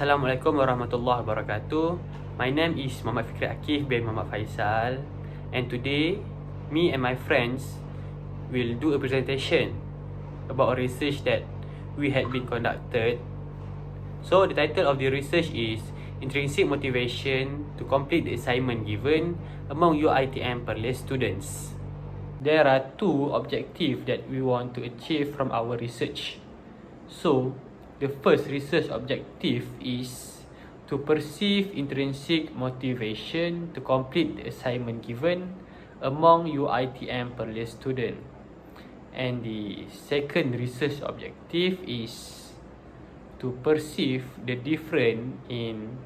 Assalamualaikum warahmatullahi wabarakatuh. My name is Muhammad FIKRI AKIF bin Muhammad FAISAL, and today me and my friends will do a presentation about a research that we had been conducted. So the title of the research is Intrinsic Motivation to Complete the Assignment Given Among UiTM Perlis Students. There are two objectives that we want to achieve from our research. So the first research objective is to perceive intrinsic motivation to complete the assignment given among UiTM Perlis students. And the second research objective is to perceive the difference in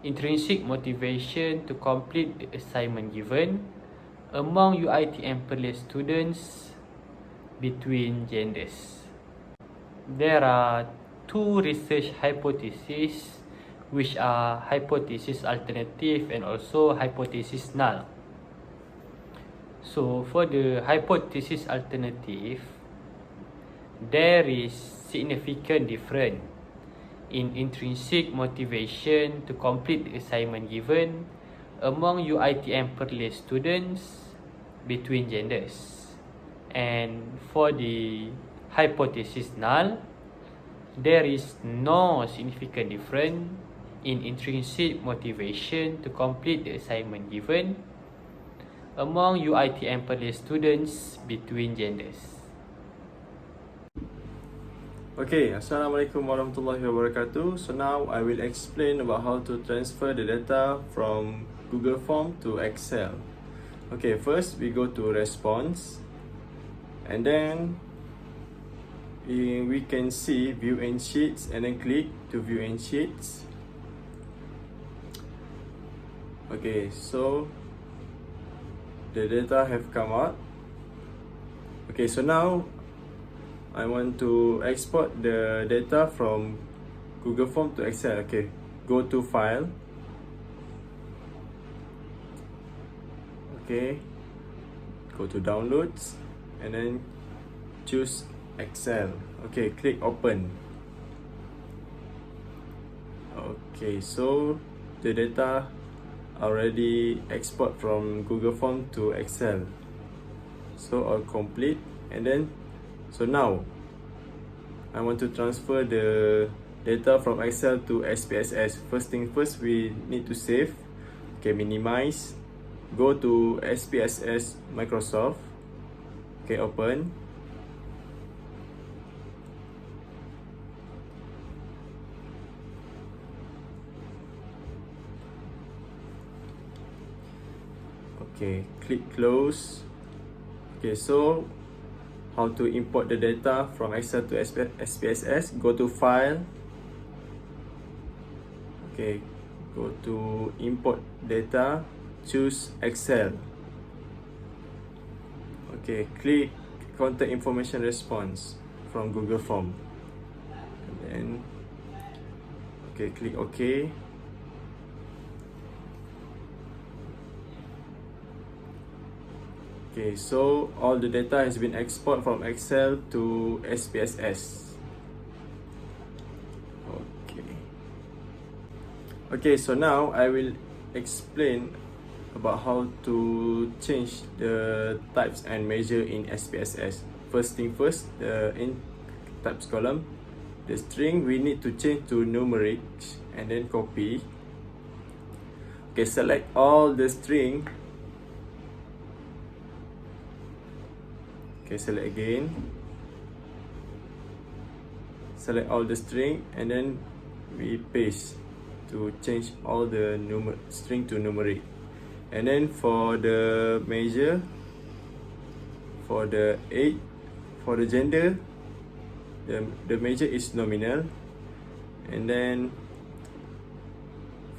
intrinsic motivation to complete the assignment given among UiTM Perlis students between genders. There are two research hypotheses, which are hypothesis alternative and also hypothesis null. So for the hypothesis alternative, there is significant difference in intrinsic motivation to complete the assignment given among UiTM Perlis students between genders. And for the hypothesis null, there is no significant difference in intrinsic motivation to complete the assignment given among UiTM Perlis students between genders. Okay, Assalamualaikum warahmatullahi wabarakatuh. So now I will explain about how to transfer the data from Google Form to Excel. Okay, first we go to response, and then we can see view and sheets, and then click to view and sheets. Okay, so the data have come out. Okay, so now I want to export the data from Google Form to Excel. Okay, go to file. Okay, go to downloads, and then choose Excel. Okay, click open. Okay, so the data already export from Google Form to Excel. So all complete, and then so now I want to transfer the data from Excel to SPSS. First thing first, we need to save. Okay, minimize. Go to SPSS Microsoft. Okay, open. Okay, click close. Okay, so how to import the data from Excel to SPSS? Go to file. Okay, go to import data, choose Excel. Okay, click contact information response from Google Form, and then okay, click OK. Okay, so all the data has been exported from Excel to SPSS. Okay, so now I will explain about how to change the types and measure in SPSS. First thing first, the in types column, the string we need to change to numeric, and then copy. Okay, select all the string. Okay, select again. Select all the string, and then we paste to change all the string to numeric. And then for the measure, for the age, for the gender, the measure is nominal, and then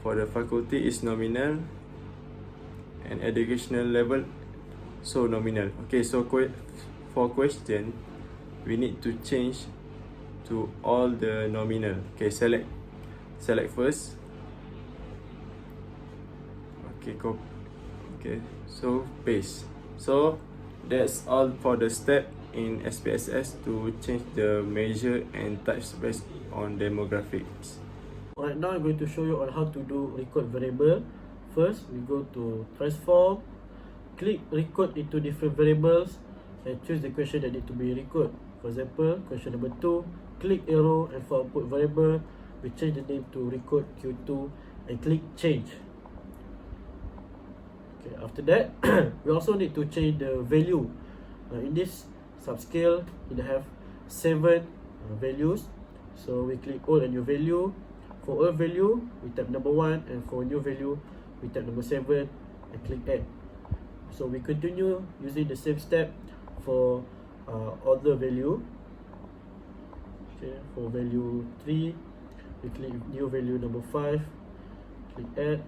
for the faculty is nominal, and educational level so nominal. Okay, so for question, we need to change to all the nominal. Okay, select first. Okay, okay, so paste. So that's all for the step in SPSS to change the measure and types based on demographics. right now I'm going to show you on how to do record variable. First, we go to transform, click record into different variables, and choose the question that need to be recorded. For example, question number 2, click arrow, and for output variable, we change the name to record Q2 and click change. Okay, after that, we also need to change the value. In this subscale, it have 7 values. So we click all and new value. For all value, we type number 1, and for new value, we type number 7 and click add. So we continue using the same step for all the value. Okay, for value 3, we click new value number 5, click add.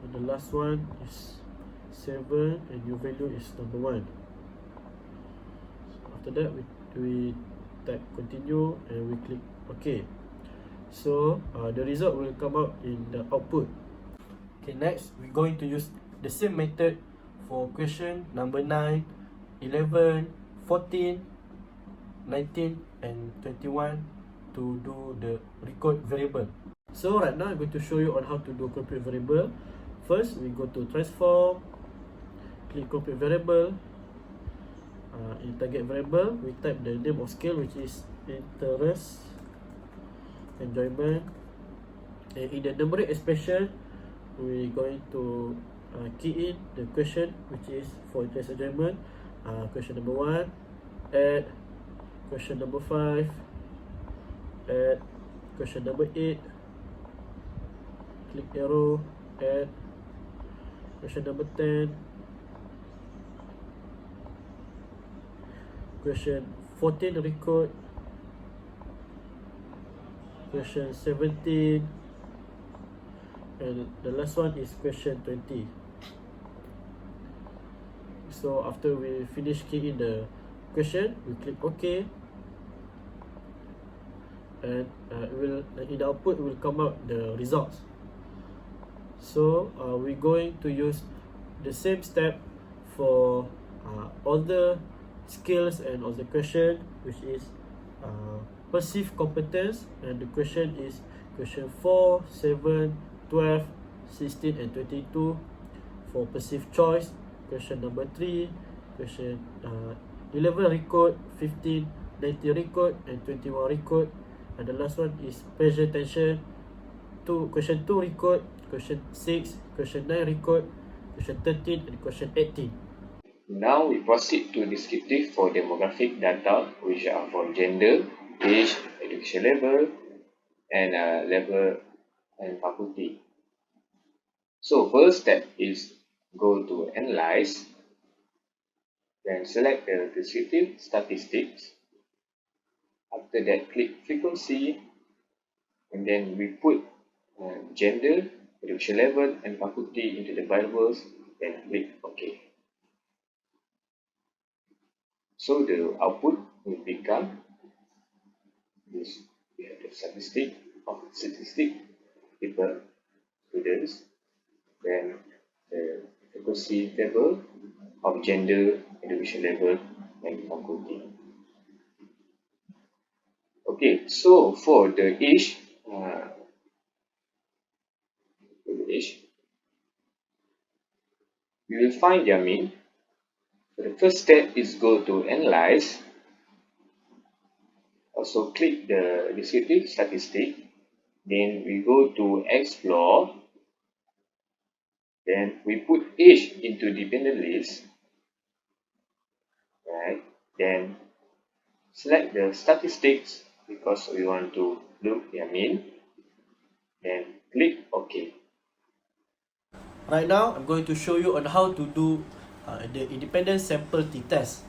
And the last one is 7 and new value is number 1. So after that, we type continue and we click OK. So the result will come out in the output. Okay, next we're going to use the same method for question number 9, 11, 14, 19 and 21 to do the record variable. So right now I'm going to show you on how to do compute variable. First, we go to transform, click compute variable. In target variable, we type the name of scale, which is interest enjoyment, and in the numeric expression, we're going to key in the question, which is for interest enjoyment. Question number 1, add. Question number 5, add. Question number 8, click arrow, add. Question number 10, question 14 record, question 17, and the last one is question 20. So after we finish keying the question, we click OK, and in the output will come out the results. So we're going to use the same step for all the skills and all the question, which is perceived competence, and the question is question 4, 7, 12, 16 and 22 for perceived choice. Question number 3, question 11 record, 15, 19 record and 21 record, and the last one is pressure tension. Question 2 record, question 6, question 9 record, question 13 and question 18. Now we proceed to descriptive for demographic data, which are for gender, age, education level, and level and faculty. So first step is go to analyze, then select the descriptive statistics. After that, click frequency, and then we put gender, education level, and faculty into the variables, then click OK. So the output will become this. We have the statistic people, students, then the frequency table of gender, education level, and faculty. Okay, so for the age, we will find their mean. The first step is go to analyze. Also click the descriptive statistic. Then we go to explore. Then we put age into dependent list. Right. Then select the statistics because we want to look their mean. Then click OK. Right now, I'm going to show you on how to do the independent sample t-test.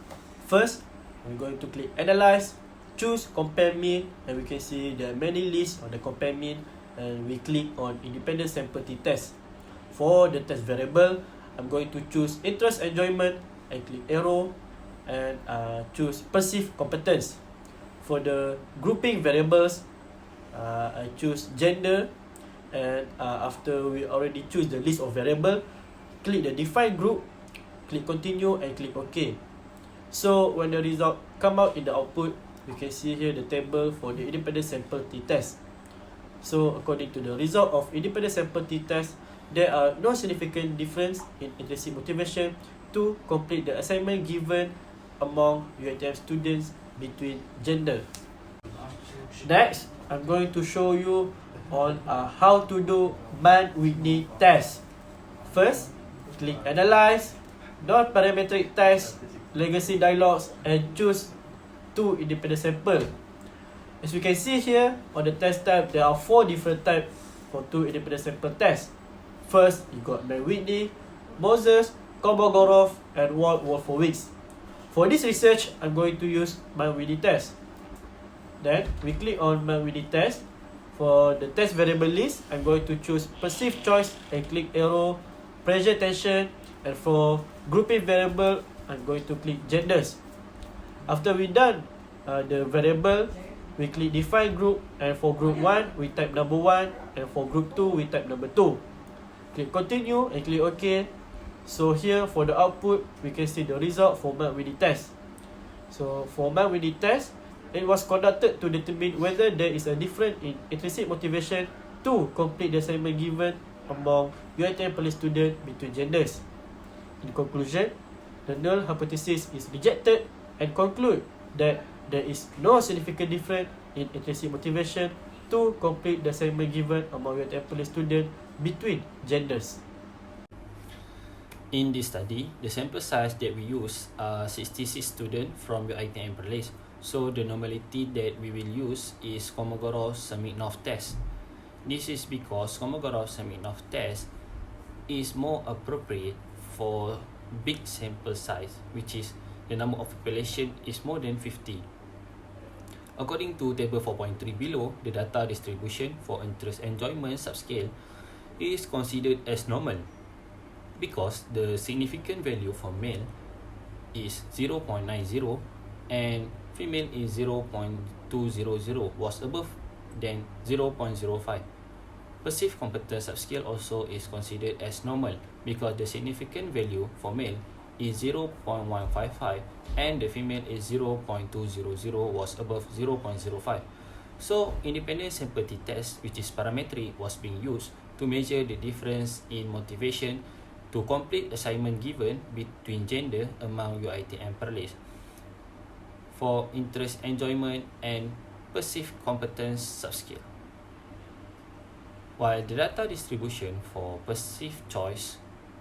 First, I'm going to click analyze, choose compare mean, and we can see there are many lists on the compare mean, and we click on independent sample t-test. For the test variable, I'm going to choose interest enjoyment and click arrow and choose perceived competence. For the grouping variables, I choose gender and after we already choose the list of variable, click the define group, click continue and click OK. So when the result come out in the output, you can see here the table for the independent sample t-test. So according to the result of independent sample t-test, there are no significant difference in intrinsic motivation to complete the assignment given among UiTM students between gender. Next, I'm going to show you on how to do Mann-Whitney test. First, click Analyze, Non-Parametric Test, Legacy Dialogues and choose 2 independent sample. As you can see here, on the test type, there are 4 different types for 2 independent sample tests. First, you got Mann-Whitney, Moses, Kolmogorov and Wolfowitz. For this research, I'm going to use Mann-Whitney test. Then, we click on Mann-Whitney test. For the test variable list, I'm going to choose perceived choice and click arrow, pressure tension, and for grouping variable, I'm going to click genders. After we done the variable, we click define group, and for group 1, we type number 1, and for group 2, we type number 2. Click continue and click OK. So here for the output, we can see the result for Mann-Whitney test. So for Mann-Whitney test, it was conducted to determine whether there is a difference in intrinsic motivation to complete the assignment given among UiTM police students between genders. In conclusion, the null hypothesis is rejected and conclude that there is no significant difference in intrinsic motivation to complete the assignment given among UiTM police students between genders. In this study, the sample size that we use are 66 students from UiTM Perlis. So the normality that we will use is Kolmogorov-Smirnov test. This is because Kolmogorov-Smirnov test is more appropriate for big sample size, which is the number of population is more than 50. According to table 4.3 below, the data distribution for interest enjoyment subscale is considered as normal because the significant value for male is 0.90 and female is 0.200 was above than 0.05. Perceived competence subscale also is considered as normal because the significant value for male is 0.155 and the female is 0.200 was above 0.05. So independent sample t-test, which is parametric, was being used to measure the difference in motivation to complete assignment given between gender among UiTM Perlis for interest enjoyment and perceived competence subscale. While the data distribution for perceived choice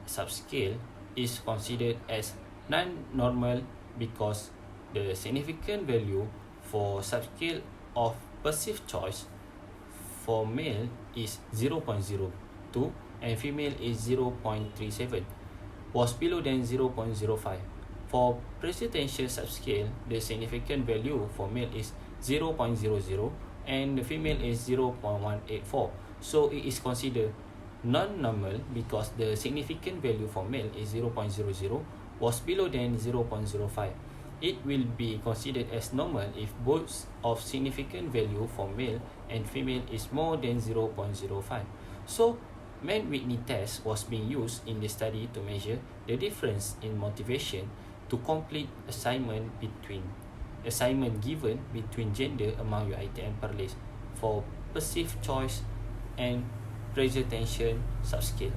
subscale is considered as non-normal because the significant value for subscale of perceived choice for male is 0.02 and female is 0.37, was below than 0.05. For presentation subscale, the significant value for male is 0.00 and the female is 0.184. So it is considered non-normal because the significant value for male is 0.00, was below than 0.05. It will be considered as normal if both of significant value for male and female is more than 0.05. So Mann-Whitney test was being used in the study to measure the difference in motivation to complete assignment given between gender among UiTM Perlis for perceived choice and presentation subscale.